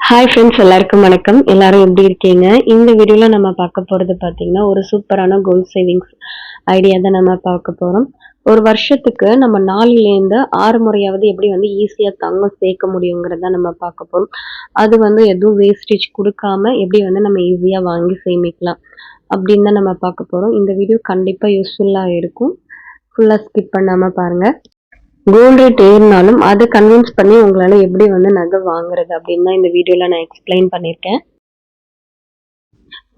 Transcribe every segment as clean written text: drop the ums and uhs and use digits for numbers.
Hi friends, எல்லாருக்கும் வணக்கம். எல்லாரும் எப்படி இருக்கீங்க? இந்த வீடியோல நம்ம பார்க்க போறது பார்த்தீங்கன்னா, ஒரு சூப்பரான கோல்ட் சேவிங்ஸ் ஐடியா தான் நம்ம பார்க்க போறோம். ஒரு வருஷத்துக்கு நம்ம 4லேருந்து 6 முறையாவது எப்படி ஈஸியா தங்கம் சேர்க்க முடியுங்கிறத நம்ம பார்க்க போறோம். அது எதுவும் வேஸ்டேஜ் குடுக்காம எப்படி நம்ம ஈஸியா வாங்கி சேமிக்கலாம் அப்படின்னு தான் நம்ம பார்க்க போறோம். இந்த வீடியோ கண்டிப்பா யூஸ்ஃபுல்லா இருக்கும். ஃபுல்லா ஸ்கிப் பண்ணாம பாருங்க. கோல்ட் ரேட் ஏறினாலும் அதை கன்வின்ஸ் பண்ணி உங்களால எப்படி நகை வாங்குறது அப்படின்னு தான் இந்த வீடியோல நான் எக்ஸ்பிளைன் பண்ணியிருக்கேன்.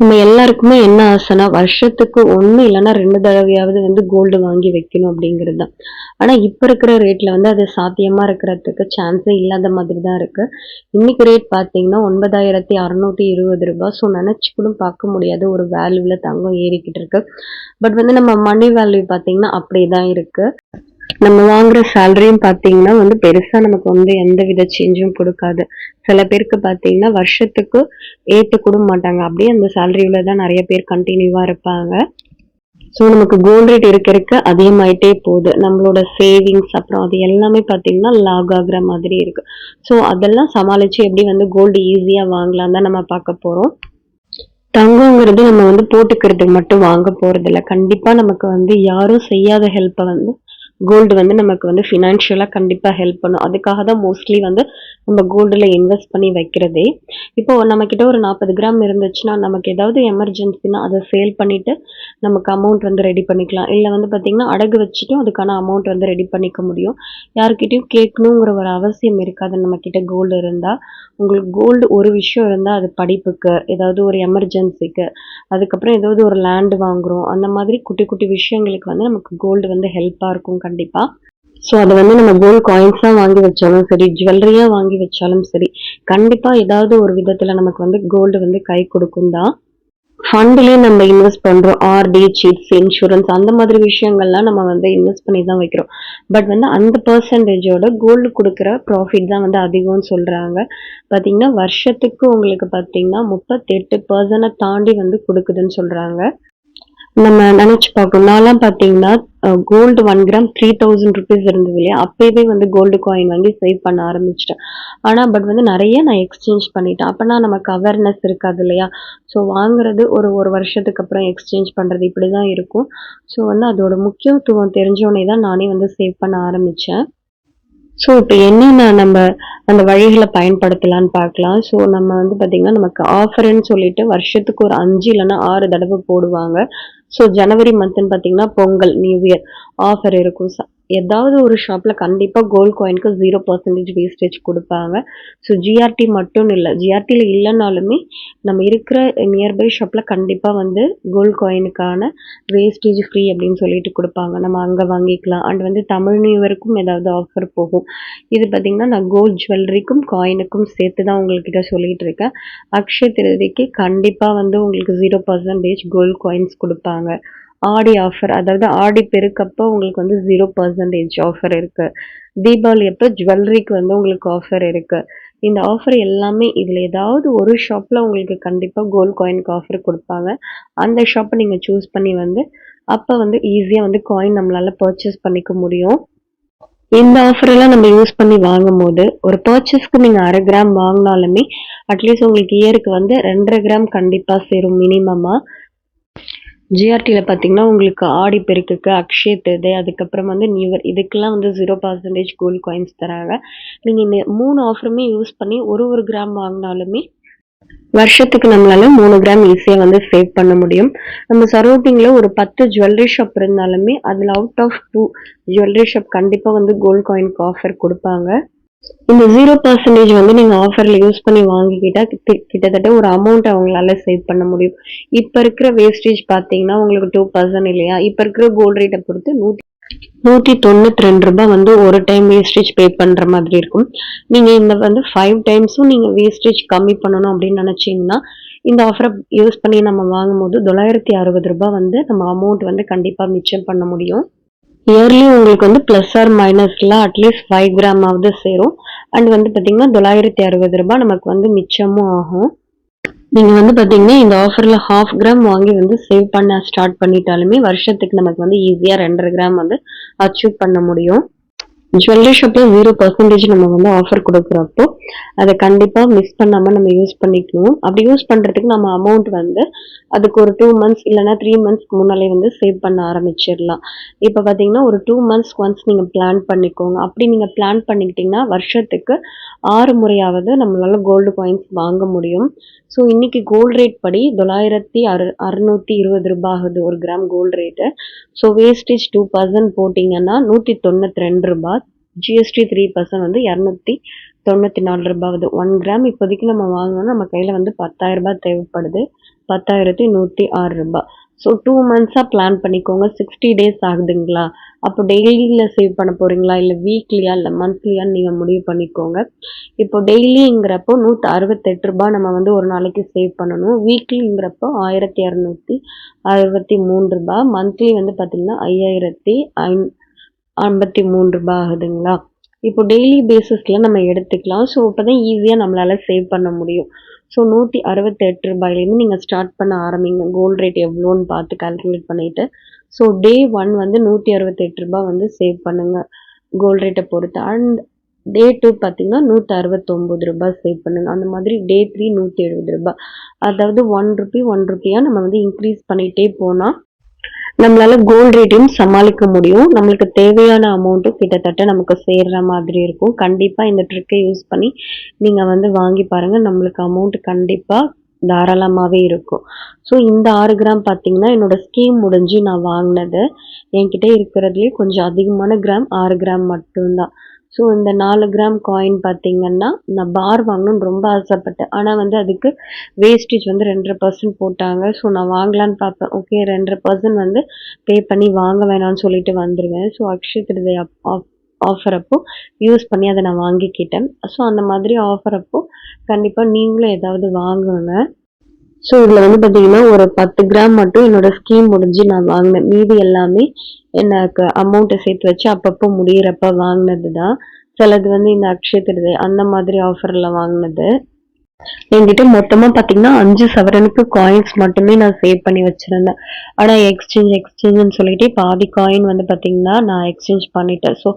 நம்ம எல்லாருக்குமே என்ன ஆசைனா வருஷத்துக்கு 1 இல்லைன்னா 2 தடவையாவது கோல்டு வாங்கி வைக்கணும் அப்படிங்கிறது தான். ஆனா இப்ப இருக்கிற ரேட்ல அது சாத்தியமா இருக்கிறதுக்கு சான்ஸே இல்லாத மாதிரி தான் இருக்கு. இன்னைக்கு ரேட் பாத்தீங்கன்னா 9620 ரூபாய். ஸோ நினைச்சு கூட பார்க்க முடியாத ஒரு வேல்யூல தங்கம் ஏறிக்கிட்டு இருக்கு. பட் நம்ம மணி வேல்யூ பாத்தீங்கன்னா அப்படியே தான் இருக்கு. நம்ம வாங்குற சேலரியும் பாத்தீங்கன்னா பெருசா நமக்கு எந்த வித சேஞ்சும் கொடுக்காது. சில பேருக்கு பாத்தீங்கன்னா வருஷத்துக்கு ஏத்து கூட மாட்டாங்க. அப்படியே அந்த சேலரியில தான் நிறைய பேர் கண்டினியூவா இருப்பாங்க. ஸோ நமக்கு கோல்ட் ரேட் இருக்க அதிகமாயிட்டே போகுது. நம்மளோட சேவிங்ஸ் அப்புறம் அது எல்லாமே பாத்தீங்கன்னா லாக் ஆகுற மாதிரி இருக்கு. ஸோ அதெல்லாம் சமாளிச்சு எப்படி கோல்டு ஈஸியா வாங்கலாம் தான் நம்ம பார்க்க போறோம். தங்கங்கிறது நம்ம போட்டுக்கிறதுக்கு மட்டும் வாங்க போறது இல்ல. கண்டிப்பா நமக்கு யாரும் செய்யாத ஹெல்ப்பை கோல்டு நமக்கு ஃபினான்ஷியலா கண்டிப்பா ஹெல்ப் பண்ணும். அதுக்காக தான் மோஸ்ட்லி நம்ம கோல்டுல இன்வெஸ்ட் பண்ணி வைக்கிறதே. இப்போ நம்ம கிட்ட ஒரு 40 கிராம் இருந்துச்சுன்னா நமக்கு ஏதாவது எமர்ஜென்சினா அதை சேல் பண்ணிட்டு நமக்கு அமௌண்ட் ரெடி பண்ணிக்கலாம். இல்ல பாத்தீங்கன்னா அடகு வச்சுட்டும் அதுக்கான அமௌண்ட் ரெடி பண்ணிக்க முடியும். யாருக்கிட்டையும் கேட்கணுங்கிற ஒரு அவசியம் இருக்காது. நம்ம கிட்ட கோல்டு இருந்தா உங்களுக்கு கோல்டு ஒரு விஷயம் இருந்தா அது படிப்புக்கு, ஏதாவது ஒரு எமர்ஜென்சிக்கு, அதுக்கப்புறம் ஏதாவது ஒரு லேண்ட் வாங்குறோம், அந்த மாதிரி குட்டி குட்டி விஷயங்களுக்கு நமக்கு கோல்டு ஹெல்ப்பா இருக்கும் கண்டிப்பா. ஸோ அதை நம்ம கோல்டு காயின்ஸா வாங்கி வச்சாலும் சரி, ஜுவல்லரியா வாங்கி வச்சாலும் சரி, கண்டிப்பா ஏதாவது ஒரு விதத்துல நமக்கு கோல்டு கை கொடுக்கும் தான். ஃபண்ட்லயே நம்ம இன்வெஸ்ட் பண்றோம். ஆர்டி, சிட்ஸ், இன்சூரன்ஸ் அந்த மாதிரி விஷயங்கள்லாம் நம்ம இன்வெஸ்ட் பண்ணி தான் வைக்கிறோம். பட் அந்த பெர்சன்டேஜோட கோல்டு கொடுக்குற ப்ராஃபிட் தான் அதிகம்னு சொல்றாங்க. பாத்தீங்கன்னா வருஷத்துக்கு உங்களுக்கு பாத்தீங்கன்னா 38% தாண்டி கொடுக்குதுன்னு சொல்றாங்க. நம்ம நினைச்சு பார்க்கணும். நான்லாம் பாத்தீங்கன்னா கோல்டு 1 கிராம் 3000 ருபீஸ் இருந்தது இல்லையா? அப்பவே கோல்டு காயின் வாங்கி சேவ் பண்ண ஆரம்பிச்சிட்டேன். ஆனா பட் நிறைய நான் எக்ஸ்சேஞ்ச் பண்ணிட்டேன். அப்பனா நமக்கு அவேர்னஸ் இருக்காது இல்லையா? ஸோ வாங்குறது ஒரு வருஷத்துக்கு அப்புறம் எக்ஸ்சேஞ்ச் பண்றது இப்படிதான் இருக்கும். ஸோ அதோட முக்கியத்துவம் தெரிஞ்சோடனே தான் நானே சேவ் பண்ண ஆரம்பிச்சேன். ஸோ இப்போ என்னென்ன நம்ம அந்த வழிகளை பயன்படுத்தலான்னு பார்க்கலாம். ஸோ நம்ம பாத்தீங்கன்னா நமக்கு ஆஃபர்ன்னு சொல்லிட்டு வருஷத்துக்கு ஒரு 5 இல்லைன்னா 6 தடவை போடுவாங்க. ஸோ ஜனவரி மந்த்ன்னு பாத்தீங்கன்னா பொங்கல், நியூ இயர் ஆஃபர் இருக்கும். ஏதாவது ஒரு ஷாப்ல கண்டிப்பா கோல்ட் காயினுக்கு 0% வேஸ்டேஜ் கொடுப்பாங்க. ஸோ ஜிஆர்டி மட்டும் இல்லை, ஜிஆர்டியில் இல்லைனாலுமே நம்ம இருக்கிற நியர்பை ஷாப்ல கண்டிப்பா கோல்ட் காயினுக்கான வேஸ்டேஜ் ஃப்ரீ அப்படின்னு சொல்லிட்டு கொடுப்பாங்க. நம்ம அங்க வாங்கிக்கலாம். அண்ட் தமிழ் நியூ இயருக்கும் ஏதாவது ஆஃபர் போகும். இது பாத்தீங்கன்னா நான் கோல்ட் ஜுவல்லரிக்கும் காயினுக்கும் சேர்த்து தான் உங்ககிட்ட சொல்லிட்டு இருக்கேன். அக்ஷய திருதிக்கு கண்டிப்பா உங்களுக்கு 0% கோல்ட் காயின்ஸ் கொடுப்பாங்க. ஆடி ஆஃபர், அதாவது ஆடி பெருக்கப்போ உங்களுக்கு 0% ஆஃபர் இருக்கு. தீபாவளி அப்போ ஜுவல்லரிக்கு உங்களுக்கு ஆஃபர் இருக்கு. இந்த ஆஃபர் எல்லாமே இதுல ஏதாவது ஒரு ஷாப்ல உங்களுக்கு கண்டிப்பா கோல்ட் காயினுக்கு ஆஃபர் கொடுப்பாங்க. அந்த ஷாப்பை நீங்க சூஸ் பண்ணி அப்ப ஈஸியா காயின் நம்மளால பர்ச்சேஸ் பண்ணிக்க முடியும். இந்த ஆஃபர் எல்லாம் நம்ம யூஸ் பண்ணி வாங்கும் போது ஒரு பர்ச்சேஸ்க்கு நீங்க 1/2 கிராம் வாங்கினாலுமே அட்லீஸ்ட் உங்களுக்கு இயருக்கு 2.5 கிராம் கண்டிப்பா சேரும் மினிமமா. ஜிஆர்டியில் பார்த்தீங்கன்னா உங்களுக்கு ஆடி பெருக்குக்கு, அக்ஷய திருதி, அதுக்கப்புறம் நியூ இயர் இதுக்கெல்லாம் 0% கோல்ட் காயின்ஸ் தராங்க. நீங்கள் இந்த 3 ஆஃபருமே யூஸ் பண்ணி ஒரு கிராம் வாங்கினாலுமே வருஷத்துக்கு நம்மளால 3 கிராம் ஈஸியாக சேவ் பண்ண முடியும். நம்ம சரௌண்டிங்ல ஒரு 10 ஜுவல்லரி ஷாப் இருந்தாலுமே அதில் அவுட் ஆஃப் 2 ஜுவல்லரி ஷாப் கண்டிப்பாக கோல்ட் காயினுக்கு ஆஃபர் கொடுப்பாங்க. இந்த 0% நீங்க ஆஃபர்ல யூஸ் பண்ணி வாங்கிக்கிட்டா கிட்டத்தட்ட ஒரு அமௌண்ட் அவங்களால சேவ் பண்ண முடியும். இப்ப இருக்கிற வேஸ்டேஜ் பாத்தீங்கன்னா உங்களுக்கு 2% இல்லையா? இப்ப இருக்கிற கோல்ட் ரேட்டை பொறுத்து 192 ரூபாய் ஒரு டைம் வேஸ்டேஜ் பே பண்ற மாதிரி இருக்கும். நீங்க இந்த 5 டைம்ஸும் நீங்க வேஸ்டேஜ் கம்மி பண்ணணும் அப்படின்னு நினைச்சீங்கன்னா இந்த ஆஃபரை யூஸ் பண்ணி நம்ம வாங்கும் போது 960 ரூபாய் நம்ம அமௌண்ட் கண்டிப்பா மிச்சம் பண்ண முடியும். இயர்லி உங்களுக்கு பிளஸ் ஆர் மைனஸ்ல அட்லீஸ்ட் 5 கிராமாவது சேரும். அண்ட் பாத்தீங்கன்னா 960 ரூபாய் நமக்கு மிச்சமும் ஆகும். நீங்க பாத்தீங்கன்னா இந்த ஆஃபர்ல 1/2 கிராம் வாங்கி சேவ் பண்ண ஸ்டார்ட் பண்ணிட்டாலுமே வருஷத்துக்கு நமக்கு ஈஸியா 2.5 கிராம் அச்சீவ் பண்ண முடியும். ஜுவல்லரி ஷாப்ல 0% நம்ம வந்து ஆஃபர் குடுக்குறப்போ, அத கண்டிப்பா மிஸ் பண்ணாம நம்ம யூஸ் பண்ணிக்கணும். அப்படி யூஸ் பண்றதுக்கு நம்ம அமௌண்ட் வந்து அதுக்கு ஒரு 2 மந்த்ஸ் இல்லன்னா 3 மந்த்ஸ்க்கு முன்னாலே வந்து சேவ் பண்ண ஆரம்பிச்சிரலாம். இப்ப பார்த்தீங்கன்னா, ஒரு 2 மந்த்ஸ்க்கு ஒன்ஸ் நீங்க பிளான் பண்ணிக்கோங்க. அப்படி நீங்க பிளான் பண்ணிக்கிட்டீங்கன்னா, வருஷத்துக்கு 6 முறையாவது நம்மளால கோல்டு காயின்ஸ் வாங்க முடியும். ஸோ இன்னைக்கு கோல்ட் ரேட் படி $620 ஆகுது 1 gram gold rate. So wastage 2% போட்டீங்கன்னா $192. ஜிஎஸ்டி 3% வந்து $294 ஆகுது. 1 கிராம் இப்போதைக்கு நம்ம வாங்கணும்னா நம்ம கையில வந்து ₹10,000 தேவைப்படுது. ₹10,106. ஸோ 2 மந்த்ஸா பிளான் பண்ணிக்கோங்க. 60 டேஸ் ஆகுதுங்களா? அப்போ டெய்லில சேவ் பண்ண போறீங்களா? இல்ல வீக்லியா? இல்ல மந்த்லியான்னு நீங்க முடிவு பண்ணிக்கோங்க. இப்போ டெய்லிங்கிறப்போ ₹168 நம்ம வந்து ஒரு நாளைக்கு சேவ் பண்ணணும். வீக்லிங்கிறப்போ ₹1,263. மந்த்லி வந்து பார்த்தீங்கன்னா ₹5,053 ஆகுதுங்களா? இப்போ டெய்லி பேசிஸ்ல நம்ம எடுத்துக்கலாம். ஸோ அப்பதான் ஈஸியா நம்மளால சேவ் பண்ண முடியும். ஸோ ₹168லேருந்து நீங்க ஸ்டார்ட் பண்ண ஆரம்பிங்க. கோல்ட் ரேட் எவ்வளோன்னு பார்த்து கால்குலேட் பண்ணிட்டு. ஸோ டே 1 வந்து ₹168 வந்து சேவ் பண்ணுங்க. கோல்ட் ரேட்ட பொறுத்து. அண்ட் டே 2 பார்த்தீங்கன்னா ₹169 சேவ் பண்ணுங்க. அந்த மாதிரி டே 3 ₹170. அதாவது ₹1 நம்ம வந்து இன்க்ரீஸ் பண்ணிட்டே போனா நம்மளால கோல்ட் ரேட்டையும் சமாளிக்க முடியும். நம்மளுக்கு தேவையான அமௌண்ட்டும் கிட்டத்தட்ட நமக்கு சேர்ற மாதிரி இருக்கும். கண்டிப்பா இந்த ட்ரிக்கை யூஸ் பண்ணி நீங்க வந்து வாங்கி பாருங்க. நம்மளுக்கு அமௌண்ட் கண்டிப்பா தாராளமாவே இருக்கும். ஸோ இந்த 6 கிராம் பார்த்தீங்கன்னா, என்னோட ஸ்கீம் முடிஞ்சு நான் வாங்குனது. என்கிட்ட இருக்கிறதுலயே கொஞ்சம் அதிகமான கிராம் 6 கிராம் மட்டும் தான். ஸோ இந்த 4 கிராம் காயின் பார்த்தீங்கன்னா, நான் பார் வாங்கணும்னு ரொம்ப ஆசைப்பட்டேன். ஆனா வந்து அதுக்கு வேஸ்டேஜ் வந்து 2.5% போட்டாங்க. ஸோ நான் வாங்கலான்னு பார்ப்பேன். ஓகே 2.5% வந்து பே பண்ணி வாங்க வேணாம்னு சொல்லிட்டு வந்துருவேன். ஸோ அக்ஷய திருதியை ஆஃபர் அப்போ யூஸ் பண்ணி அத நான் வாங்கிக்கிட்டேன். ஸோ அந்த மாதிரி ஆஃபர் அப்போ கண்டிப்பா நீங்களும் ஏதாவது வாங்குங்க. ஸோ இதுல வந்து பார்த்தீங்கன்னா, ஒரு 10 கிராம் மட்டும் என்னோட ஸ்கீம் முடிஞ்சு நான் வாங்குனேன். மீதி எல்லாமே எனக்கு அமௌண்ட்ட சேர்த்து வச்சு அப்பப்போ முடியிறப்ப வாங்குனது தான். சிலது வந்து இந்த அக்ஷய திருதியை அந்த மாதிரி ஆஃபர்ல வாங்குனது. என்கிட்ட மொத்தமா பார்த்தீங்கன்னா 5 சவரனுக்கு காயின்ஸ் மட்டுமே நான் சேவ் பண்ணி வச்சிருந்தேன். ஆனா எக்ஸ்சேஞ்சுன்னு சொல்லிட்டு பாதி காயின் வந்து பார்த்தீங்கன்னா, நான் எக்ஸ்சேஞ்ச் பண்ணிட்டேன். ஸோ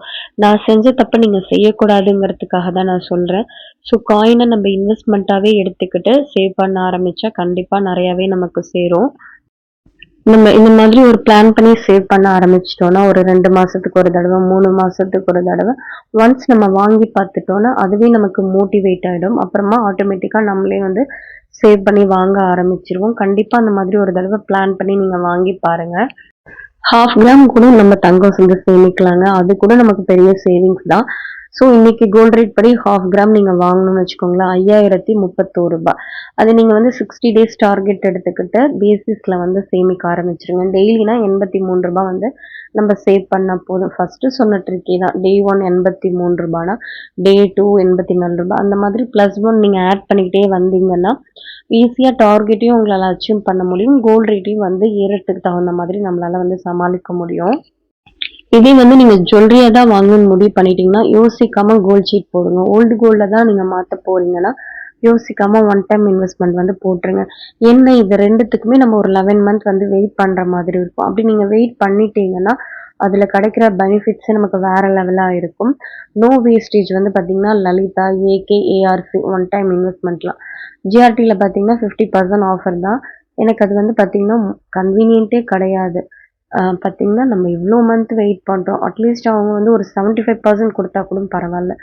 நான் செஞ்ச தப்ப நீங்க செய்யக்கூடாதுங்கிறதுக்காக தான் நான் சொல்றேன். ஸோ காயின நம்ம இன்வெஸ்ட்மெண்ட்டாவே எடுத்துக்கிட்டு சேவ் பண்ண ஆரம்பிச்சா கண்டிப்பா நெறையாவே நமக்கு சேரும். நம்ம இந்த மாதிரி ஒரு பிளான் பண்ணி சேவ் பண்ண ஆரம்பிச்சிட்டோம்னா, ஒரு 2 மாசத்துக்கு ஒரு தடவ, 3 மாசத்துக்கு ஒரு தடவ, ஒன்ஸ் நம்ம வாங்கி பார்த்துட்டோம்னா, அதுவே நமக்கு மோட்டிவேட் ஆயிடும். அப்புறமா ஆட்டோமேட்டிக்கா நம்மளே வந்து சேவ் பண்ணி வாங்க ஆரம்பிச்சுருவோம். கண்டிப்பா அந்த மாதிரி ஒரு தடவ பிளான் பண்ணி நீங்க வாங்கி பாருங்க. 1/2 கிராம் கூட நம்ம தங்கம் வந்து சேமிக்கலாங்க. அது கூட நமக்கு பெரிய சேவிங்ஸ் தான். ஸோ இன்னைக்கு கோல்ட் ரேட் படி 1/2 கிராம் நீங்க வாங்கணும்னு வச்சுக்கோங்களேன், ₹5,031. அது நீங்க வந்து 60 டேஸ் டார்கெட் எடுத்துக்கிட்டு பேசிஸ்ல வந்து சேமிக்க ஆரம்பிச்சுருங்க. டெய்லினா ₹83 வந்து நம்ம சேவ் பண்ணா போதும். ஃபர்ஸ்ட்டு சொன்ன ட்ரிக்கே தான். டே 1 ₹83னா, டே 2 ₹84 அந்த மாதிரி +1 நீங்க ஆட் பண்ணிக்கிட்டே வந்தீங்கன்னா, ஈஸியா டார்கெட்டையும் உங்களால அச்சீவ் பண்ண முடியும். கோல்ட் ரேட்டையும் வந்து ஏறத்துக்கு தகுந்த மாதிரி நம்மளால வந்து சமாளிக்க முடியும். இதே வந்து நீங்க ஜுவல்லரியா தான் வாங்கணும்னு முடிவு பண்ணிட்டீங்கன்னா, யோசிக்காம கோல்ட் சீட் போடுங்க. ஓல்டு கோல்ட தான் நீங்க மாத்த போறீங்கன்னா, யோசிக்காம ஒன் டைம் இன்வெஸ்ட்மெண்ட் வந்து போட்டுருங்க. என்ன இது 2த்துக்குமே நம்ம ஒரு 11 மந்த் வந்து வெயிட் பண்ற மாதிரி இருக்கும். அப்படி நீங்க வெயிட் பண்ணிட்டீங்கன்னா, அதுல கிடைக்கிற பெனிஃபிட்ஸே நமக்கு வேற லெவலா இருக்கும். நோ வேஸ்டேஜ் வந்து பார்த்தீங்கன்னா, Lalitha, AK, ARC one time இன்வெஸ்ட்மெண்ட்லாம். ஜிஆர்டில பார்த்தீங்கன்னா 50% ஆஃபர் தான். எனக்கு அது வந்து பார்த்தீங்கன்னா, கன்வீனியன்ட்டே கிடையாது. பார்த்தீங்கன்னா, நம்ம இவ்ளோ மந்த் வெயிட் பண்றோம். அட்லீஸ்ட் அவங்க வந்து ஒரு 75% குடுத்தா கூட பரவால்ல.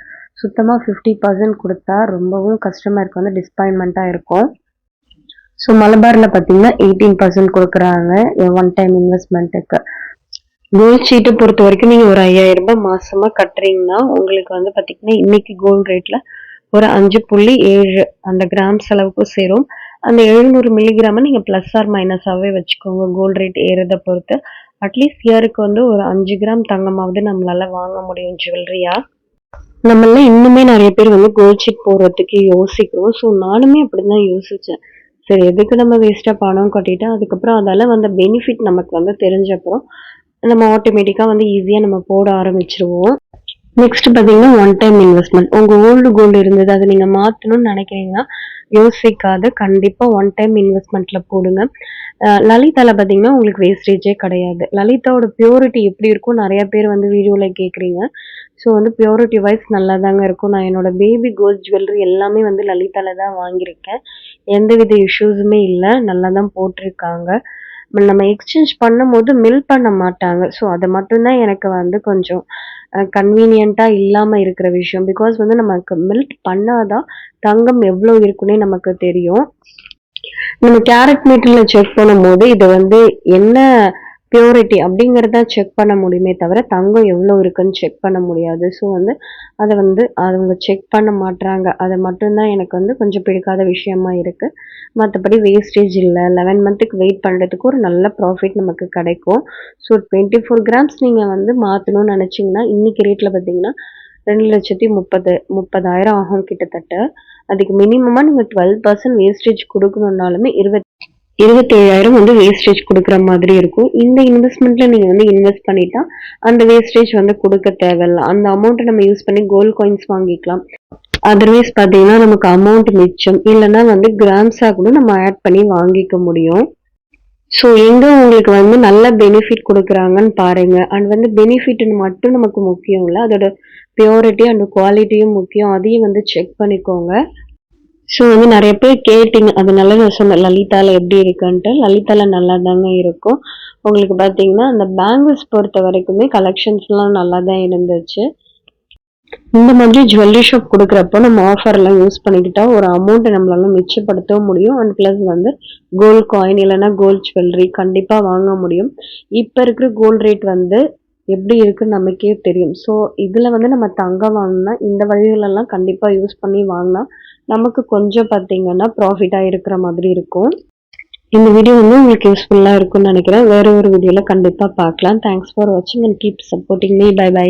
சுத்தமா 50% குடுத்தா ரொம்பவும் கஸ்டமருக்கு வந்து டிசப்பாயின்ட்மென்ட்டா இருக்கும். ஸோ மலபார்ல பார்த்தீங்கன்னா 18% குடுக்குறாங்க ஒன் டைம் இன்வெஸ்ட்மென்ட்டுக்கு. கோல்ட் ஷீட்ட பொறுத்தவரைக்கும் நீங்க ஒரு ₹5,000 மாசமா கட்டுறீங்கன்னா, உங்களுக்கு வந்து பார்த்தீங்கன்னா, இன்னைக்கு கோல்ட் ரேட்ல ஒரு 5.7 அந்த கிராம்ஸ் அளவுக்கு சேரும். அந்த 700 மில்லிகிராம நீங்க பிளஸ் ஆர் மைனஸாவே வச்சுக்கோங்க. கோல்ட் ரேட் ஏறுறத பொறுத்து. அட்லீஸ்ட் இயருக்கு வந்து ஒரு 5 கிராம் தங்கமாவது நம்மளால வாங்க முடியும் ஜுவல்லரியா. நம்மள இன்னுமே நெறைய பேர் வந்து கோல்ட் ஷீட் போடுறதுக்கு யோசிக்கிறோம். ஸோ நானுமே அப்படிதான் யோசிச்சேன். சரி எதுக்கு நம்ம வேஸ்ட்டா பணம் கட்டிட்டு, அதுக்கப்புறம் அதால வந்த பெனிஃபிட் நமக்கு வந்து தெரிஞ்சப்புறம், நம்ம ஆட்டோமேட்டிக்கா வந்து ஈஸியா நம்ம போட ஆரம்பிச்சுருவோம். நெக்ஸ்ட் பார்த்தீங்கன்னா, ஒன் டைம் இன்வெஸ்ட்மெண்ட். உங்க ஓல்டு கோல்டு இருந்தது. அத நீங்க மாத்தணும்னு நெனைக்கிறீங்கன்னா, யோசிக்காத கண்டிப்பா ஒன் டைம் இன்வெஸ்ட்மெண்ட்ல போடுங்க. லலிதால பார்த்தீங்கன்னா, உங்களுக்கு வேஸ்டேஜே கிடையாது. லலிதாவோட பியூரிட்டி எப்படி இருக்கும் நெறைய பேர் வந்து வீடியோல கேட்குறீங்க. ஸோ வந்து பியூரிட்டி வைஸ் நல்லா தாங்க இருக்கும். நான் என்னோட பேபி கோல்ட் ஜுவல்லரி எல்லாமே வந்து லலிதால தான் வாங்கியிருக்கேன். எந்தவித இஷ்யூஸுமே இல்ல. நல்லா தான் போட்டிருக்காங்க. நம்ம எக்ஸ்சேஞ்ச் பண்ணும்போது மில் பண்ண மாட்டாங்க. ஸோ அது மட்டும் தான் எனக்கு வந்து கொஞ்சம் கன்வீனியன்ட்டா இல்லாம இருக்கிற விஷயம். பிகாஸ் வந்து நமக்கு மில்ட் பண்ணா தான் தங்கம் எவ்வளோ இருக்குன்னே நமக்கு தெரியும். நம்ம கேரட் மீட்டர்ல செக் பண்ணும்போது இது வந்து என்ன பியூரிட்டி அப்படிங்கிறத செக் பண்ண முடியுமே தவிர தங்கம் எவ்வளோ இருக்குன்னு செக் பண்ண முடியாது. ஸோ வந்து அதை வந்து அவங்க செக் பண்ண மாட்றாங்க. அது மட்டும்தான் எனக்கு வந்து கொஞ்சம் பிடிக்காத விஷயமா இருக்கு. மற்றபடி வேஸ்டேஜ் இல்லை. 11 மந்த்துக்கு வெயிட் பண்ணுறதுக்கு ஒரு நல்ல ப்ராஃபிட் நமக்கு கிடைக்கும். ஸோ 24 கிராம்ஸ் நீங்கள் வந்து மாற்றணும்னு நினச்சிங்கன்னா இன்னைக்கு ரேட்டில் பார்த்தீங்கன்னா 2,30,000 ஆகும் கிட்டத்தட்ட. அதுக்கு மினிமமா நீங்க 12% வேஸ்டேஜ் குடுக்கணும்னாலுமே 27,000 வந்து வேஸ்டேஜ் குடுக்குற மாதிரி இருக்கும். இந்த இன்வெஸ்ட்மெண்ட்ல நீங்க வந்து இன்வெஸ்ட் பண்ணிட்டா, அந்த வேஸ்டேஜ் வந்து குடுக்க தேவையில்ல. அந்த அமௌண்ட்ட நம்ம யூஸ் பண்ணி கோல்ட் காயின்ஸ் வாங்கிக்கலாம். அதர்வைஸ் பார்த்தீங்கன்னா, நமக்கு அமௌண்ட் மிச்சம். இல்லன்னா வந்து கிராம்ஸா கூட நம்ம ஆட் பண்ணி வாங்கிக்க முடியும். ஸோ எங்க உங்களுக்கு வந்து நல்ல பெனிஃபிட் குடுக்குறாங்கன்னு பாருங்க. அண்ட் வந்து பெனிஃபிட்ன்னு மட்டும் நமக்கு முக்கியம் இல்ல. அதோட பியூரிட்டி அண்ட் குவாலிட்டியும் முக்கியம். அதையும் வந்து செக் பண்ணிக்கோங்க. ஸோ வந்து நெறைய பேர் கேட்டீங்க. அதனால நான் சொன்னேன் லலிதால எப்படி இருக்குன்ட்டு. லலிதால நல்லாதாங்க இருக்கும். உங்களுக்கு பார்த்தீங்கன்னா, அந்த பேங்கிள்ஸ் பொறுத்த வரைக்குமே கலெக்ஷன்ஸ்லாம் நல்லா தான் இருந்துச்சு. இந்த மாதிரி ஜுவல்லரி ஷாப் குடுக்குறப்போ நம்ம ஆஃபர்லாம் யூஸ் பண்ணிக்கிட்டா ஒரு அமௌண்ட்ட நம்மளால மிச்சப்படுத்தவும் முடியும். அண்ட் பிளஸ் வந்து கோல்ட் காயின் இல்லன்னா கோல்ட் ஜுவல்லரி கண்டிப்பா வாங்க முடியும். இப்ப இருக்கிற கோல்ட் ரேட் வந்து எப்படி இருக்குன்னு நமக்கே தெரியும். ஸோ இதுல வந்து நம்ம தங்கம் வாங்குனா இந்த வழிகளெல்லாம் கண்டிப்பா யூஸ் பண்ணி வாங்குனா நமக்கு கொஞ்சம் பார்த்தீங்கன்னா ப்ராஃபிட்டா இருக்கிற மாதிரி இருக்கும். இந்த வீடியோ வந்து உங்களுக்கு யூஸ்ஃபுல்லா இருக்கும்னு நினைக்கிறேன். வேற ஒரு வீடியோல கண்டிப்பா பார்க்கலாம். தேங்க்ஸ் ஃபார் வாட்சிங் and keep supporting me. Bye by.